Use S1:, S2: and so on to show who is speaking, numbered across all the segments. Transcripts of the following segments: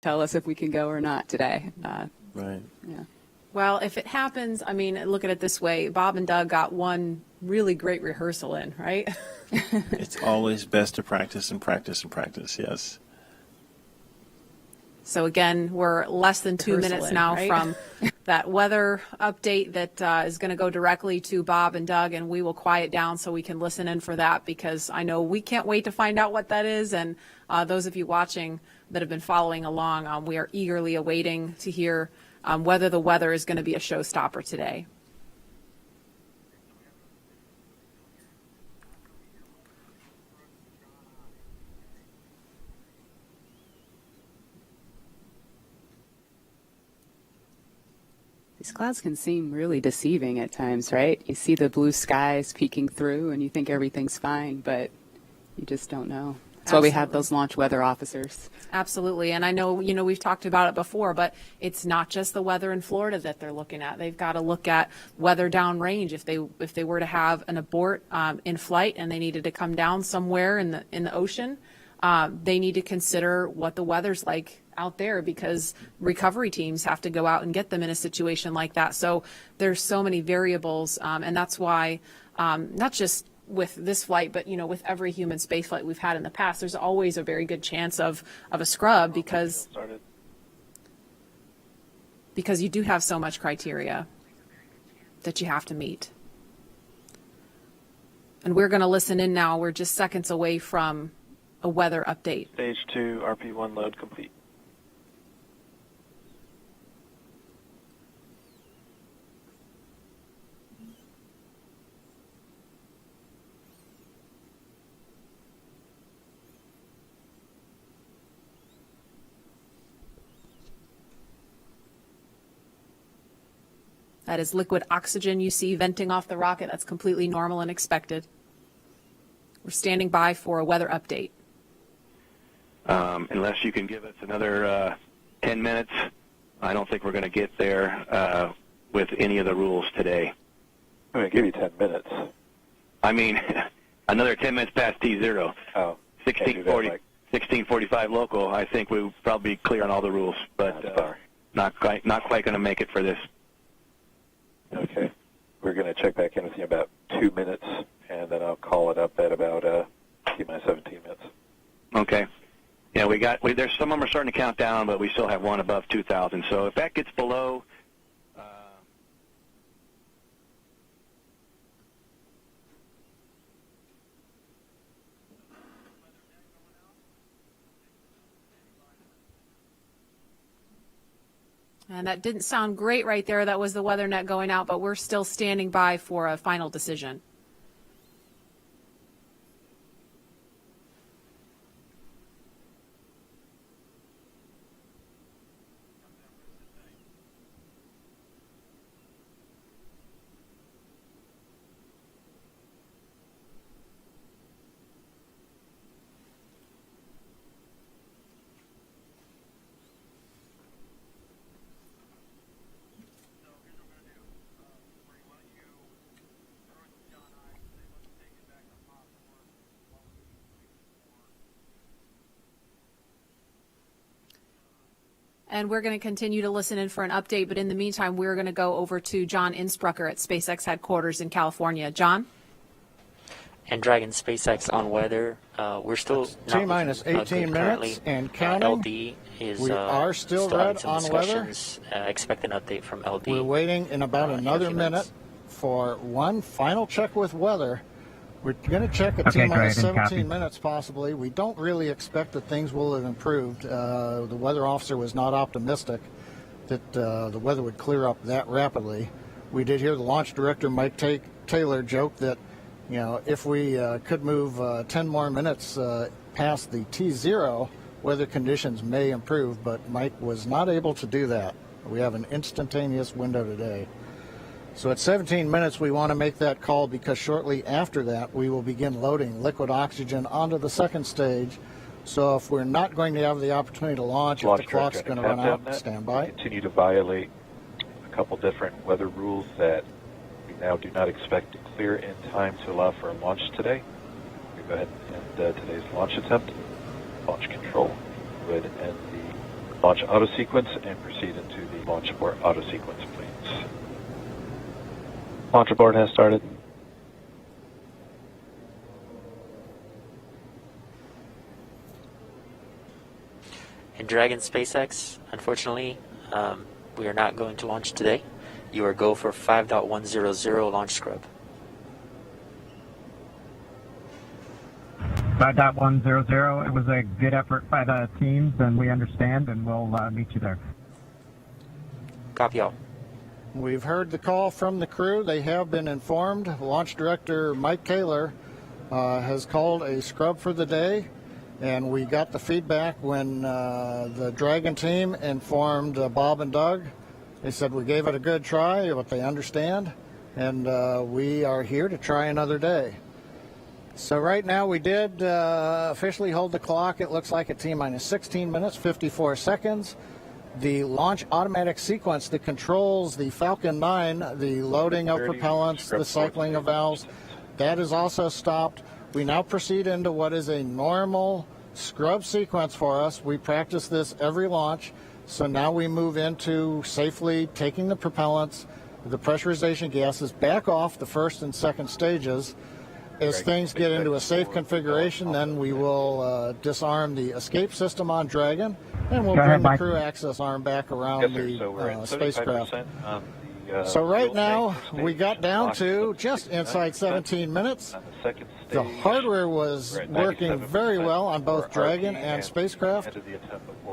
S1: tell us if we can go or not today.
S2: Right.
S1: Yeah.
S3: Well, if it happens, I mean, look at it this way. Bob and Doug got one really great rehearsal in, right?
S2: It's always best to practice and practice and practice, yes.
S3: So again, we're less than 2 minutes now from that weather update that is going to go directly to Bob and Doug, and we will quiet down so we can listen in for that, because I know we can't wait to find out what that is. And those of you watching that have been following along, we are eagerly awaiting to hear whether the weather is going to be a showstopper today.
S1: These clouds can seem really deceiving at times, right? You see the blue skies peeking through and you think everything's fine, but you just don't know. That's why we have those launch weather officers.
S3: Absolutely. And I know, we've talked about it before, but it's not just the weather in Florida that they're looking at. They've got to look at weather downrange. If they were to have an abort in flight and they needed to come down somewhere in the ocean, they need to consider what the weather's like out there, because recovery teams have to go out and get them in a situation like that. So there's so many variables, and that's why not just with this flight, but with every human space flight we've had in the past, there's always a very good chance of a scrub, because you do have so much criteria that you have to meet. And we're going to listen in now. We're just seconds away from a weather update.
S4: Stage 2, RP1 load complete.
S3: That is liquid oxygen you see venting off the rocket. That's completely normal and expected. We're standing by for a weather update.
S5: Unless you can give us another 10 minutes, I don't think we're going to get there with any of the rules today.
S4: I'm going to give you 10 minutes.
S5: I mean, another 10 minutes past T0.
S4: Oh,
S5: 16:45 local. I think we'll probably be clear on all the rules, but not quite going to make it for this.
S4: Okay. We're going to check back in with you in about 2 minutes, and then I'll call it up at about T-minus 17 minutes.
S5: Okay. Yeah, there's some of them are starting to count down, but we still have one above 2,000. So if that gets below,
S3: And that didn't sound great right there. That was the weather net going out, but we're still standing by for a final decision. And we're going to continue to listen in for an update. But in the meantime, we're going to go over to John Innsbrucker at SpaceX headquarters in California. John?
S6: And Dragon SpaceX on weather. We're still
S7: T-minus 18 minutes and counting.
S6: LD is
S7: we are still red on weather.
S6: Expect an update from LD.
S7: We're waiting in about another minute for one final check with weather. We're going to check at T-minus 17 minutes possibly. We don't really expect that things will have improved. The weather officer was not optimistic that the weather would clear up that rapidly. We did hear the launch director, Mike Taylor, joke that, if we could move 10 more minutes past the T0, weather conditions may improve, but Mike was not able to do that. We have an instantaneous window today. So at 17 minutes, we want to make that call, because shortly after that, we will begin loading liquid oxygen onto the second stage. So if we're not going to have the opportunity to launch, if the clock's going to run out, stand by.
S4: Continue to violate a couple different weather rules that we now do not expect to clear in time to allow for a launch today. We go ahead and end today's launch attempt. Launch control would end launch auto sequence and proceed into the launch abort auto sequence, please. Launch abort has started.
S6: And Dragon SpaceX, unfortunately, we are not going to launch today. You are go for 5.100 launch scrub.
S8: 5.100. It was a good effort by the teams, and we understand, and we'll meet you there.
S6: Copy all.
S7: We've heard the call from the crew. They have been informed. Launch Director Mike Kaler has called a scrub for the day, and we got the feedback when the Dragon team informed Bob and Doug. They said we gave it a good try, but they understand, and we are here to try another day. So right now we did officially hold the clock. It looks like at T-minus 16 minutes, 54 seconds. The launch automatic sequence that controls the Falcon 9, the loading of propellants, the cycling of valves, that is also stopped. We now proceed into what is a normal scrub sequence for us. We practice this every launch. So now we move into safely taking the propellants, the pressurization gases back off the first and second stages. As things get into a safe configuration, then we will disarm the escape system on Dragon, and we'll bring the crew access arm back around the spacecraft. So right now, we got down to just inside 17 minutes. The hardware was working very well on both Dragon and spacecraft.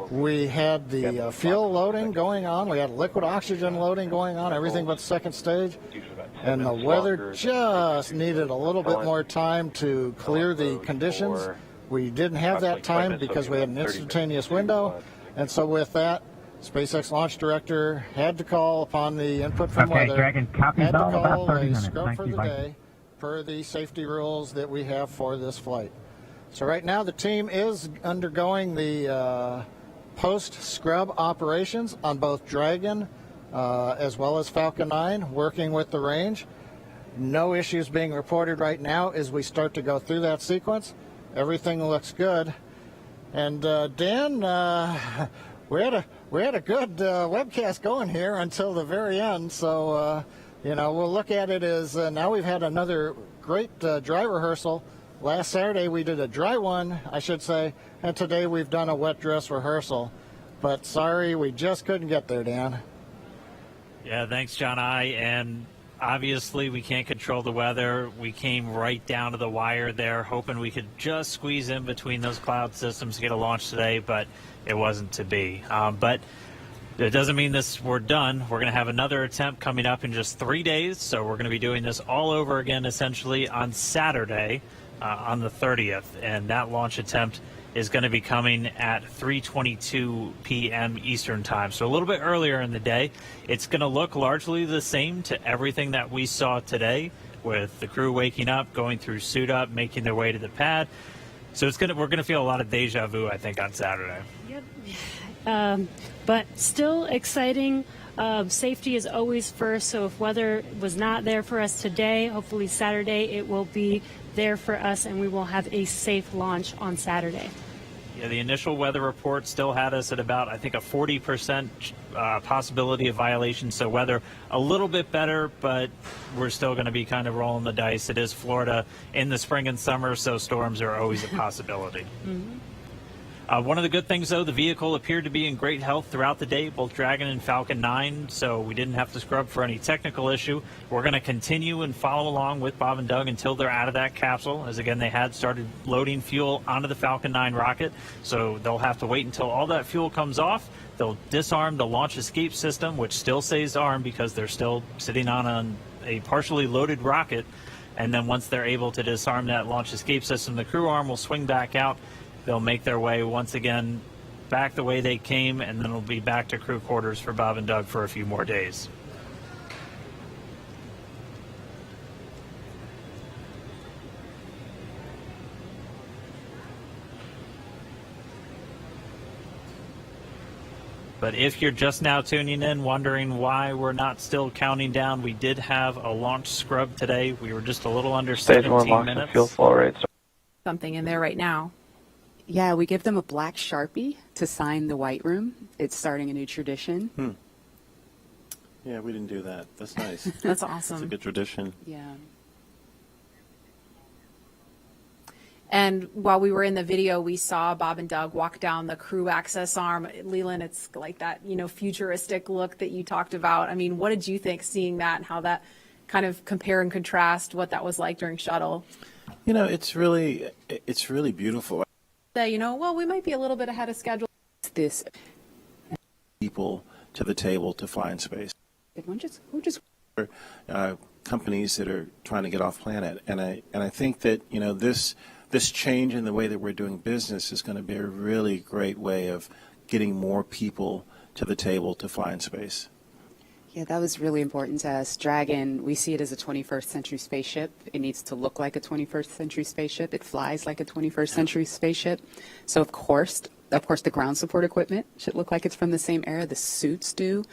S7: We had the fuel loading going on. We had liquid oxygen loading going on, everything but second stage. And the weather just needed a little bit more time to clear the conditions. We didn't have that time because we had an instantaneous window. And so with that, SpaceX launch director had to call upon the input from weather,
S8: Dragon,
S7: had to
S8: all
S7: call
S8: about 30
S7: a
S8: minutes.
S7: scrub
S8: Thank
S7: for
S8: you,
S7: the
S8: bye.
S7: day per the safety rules that we have for this flight. So right now the team is undergoing the post-scrub operations on both Dragon as well as Falcon 9, working with the range. No issues being reported right now as we start to go through that sequence. Everything looks good. And Dan, we had a good webcast going here until the very end. So we'll look at it as now we've had another great dry rehearsal. Last Saturday we did a dry one, I should say, and today we've done a wet dress rehearsal. But sorry, we just couldn't get there, Dan.
S9: Yeah, thanks, John and obviously we can't control the weather. We came right down to the wire there, hoping we could just squeeze in between those cloud systems to get a launch today, but it wasn't to be. But it doesn't mean we're done. We're going to have another attempt coming up in just 3 days, so we're going to be doing this all over again essentially on Saturday on the 30th, and that launch attempt is going to be coming at 3:22 p.m. Eastern Time, so a little bit earlier in the day. It's going to look largely the same to everything that we saw today, with the crew waking up, going through suit up, making their way to the pad. So we're going to feel a lot of deja vu, I think, on Saturday.
S10: Yep. But still exciting. Safety is always first, so if weather was not there for us today, hopefully Saturday it will be there for us, and we will have a safe launch on Saturday.
S9: Yeah, the initial weather report still had us at about, I think, a 40% possibility of violation. So weather a little bit better, but we're still going to be kind of rolling the dice. It is Florida in the spring and summer, so storms are always a possibility.
S10: Mm-hmm.
S9: One of the good things, though, the vehicle appeared to be in great health throughout the day, both Dragon and Falcon 9, so we didn't have to scrub for any technical issue. We're going to continue and follow along with Bob and Doug until they're out of that capsule, as, again, they had started loading fuel onto the Falcon 9 rocket, so they'll have to wait until all that fuel comes off. They'll disarm the launch escape system, which still stays armed because they're still sitting on a partially loaded rocket, and then once they're able to disarm that launch escape system, the crew arm will swing back out. They'll make their way once again back the way they came, and then it'll be back to crew quarters for Bob and Doug for a few more days. But if you're just now tuning in, wondering why we're not still counting down, we did have a launch scrub today. We were just a little under 17 minutes.
S4: Fuel flow rates.
S3: Something in there right now.
S1: Yeah, we give them a black Sharpie to sign the white room. It's starting a new tradition.
S2: Yeah, we didn't do that. That's nice.
S3: That's awesome.
S2: It's a good tradition.
S1: Yeah.
S3: And while we were in the video, we saw Bob and Doug walk down the crew access arm. Leland, it's like that, futuristic look that you talked about. I mean, what did you think seeing that and how that kind of compare and contrast what that was like during shuttle?
S2: It's really beautiful.
S3: Say, well, we might be a little bit ahead of schedule.
S1: This
S2: People to the table to fly in space.
S1: who just
S2: Companies that are trying to get off planet, and I think that this change in the way that we're doing business is going to be a really great way of getting more people to the table to fly in space.
S1: Yeah, that was really important to us. Dragon, we see it as a 21st century spaceship. It needs to look like a 21st century spaceship. It flies like a 21st century spaceship. So of course, the ground support equipment should look like it's from the same era. The suits do.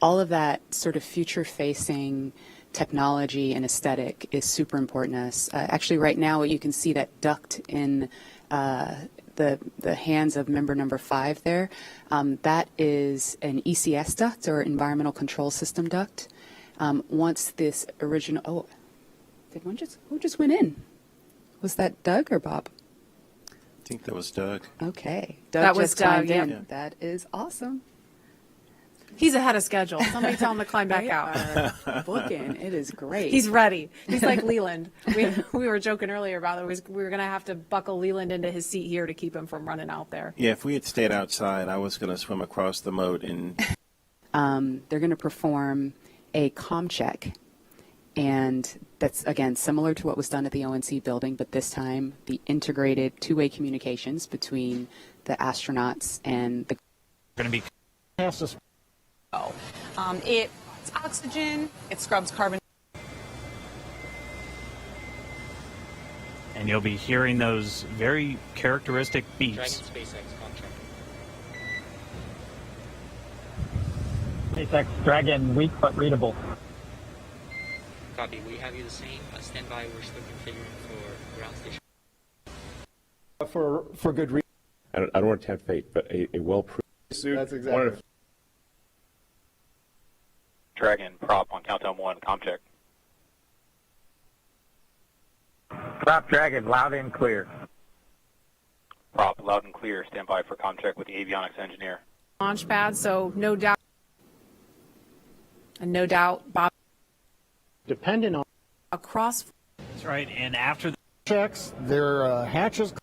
S1: All of that sort of future-facing technology and aesthetic is super important to us. Actually, right now, you can see that duct in the hands of member number 5 there. That is an ECS duct, or Environmental Control System duct. Once this original, who just went in? Was that Doug or Bob?
S2: I think that was Doug.
S1: Okay. Doug
S3: That was
S1: just climbed
S3: Doug,
S1: in.
S3: yeah.
S1: That is awesome.
S3: He's ahead of schedule. Somebody tell him to climb back out.
S1: Booking. It is great.
S3: He's ready. He's like Leland. We were joking earlier about it. We were going to have to buckle Leland into his seat here to keep him from running out there.
S2: Yeah, if we had stayed outside, I was going to swim across the moat and.
S1: They're going to perform a comm check. And that's, again, similar to what was done at the ONC building, but this time the integrated two-way communications between the astronauts and the.
S9: Going to be.
S11: It's oxygen, it scrubs carbon.
S9: And you'll be hearing those very characteristic beeps.
S6: Dragon SpaceX contract.
S8: SpaceX Dragon, weak but readable.
S6: Copy. We have you the same. Stand by. We're still configuring for ground station.
S12: For good reason.
S13: I don't want to tempt fate, but a well-proven suit.
S12: That's exactly.
S4: Dragon, prop on countdown 1, comm check.
S8: Prop Dragon, loud and clear.
S4: Prop, loud and clear, stand by for comm check with the avionics engineer.
S3: Launch pad, so no doubt. And no doubt, Bob.
S7: Depending on
S3: Across.
S9: That's right. And after the
S7: checks, their hatches.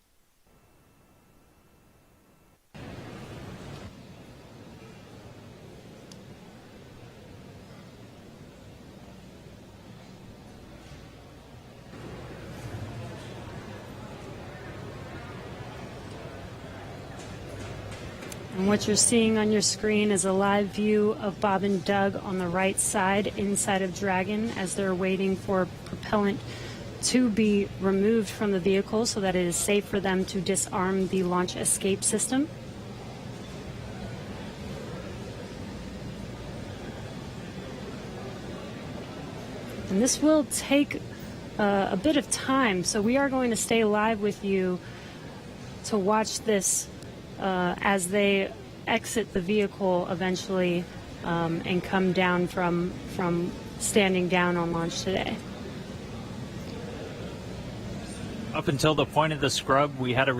S10: And what you're seeing on your screen is a live view of Bob and Doug on the right side inside of Dragon as they're waiting for propellant to be removed from the vehicle so that it is safe for them to disarm the launch escape system. And this will take a bit of time, so we are going to stay live with you to watch this as they exit the vehicle eventually and come down from standing down on launch today.
S9: up until the point of the scrub, we had a